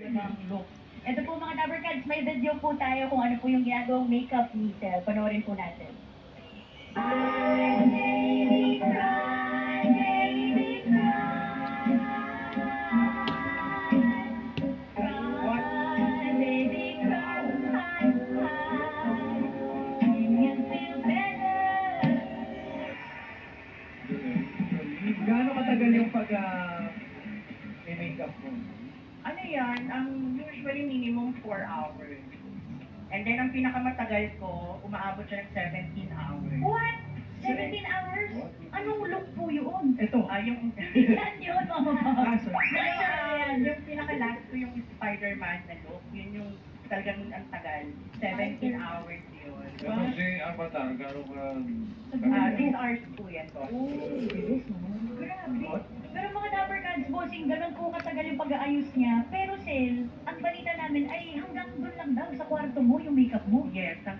ibang look. Ito po mga Dabbercats, may video po tayo kung ano po yung ginagawang makeup ni Sel. Panoorin po natin. Gaano katagal yung may makeup mo? Ano yan, usually minimum 4 hours. And then ang pinakamatagal ko, umaabot siya ng 17 hours. What? 17 hours? Anong look po yun? Ito. Yung Yan yun, mama. Yung, yung pinaka-last ko yung Spider-Man na look, yun yung talagang ang tagal. 17 hours yun. Pero si Avatar, gano'n ka... 6 hours po yan po. Grabe. Pero mga Dabbercats, bossing, ganun po katagal yung pag-aayos niya. Pero Sel, ang balita namin ay hanggang doon lang daw sa kwarto mo yung makeup mo. Yes,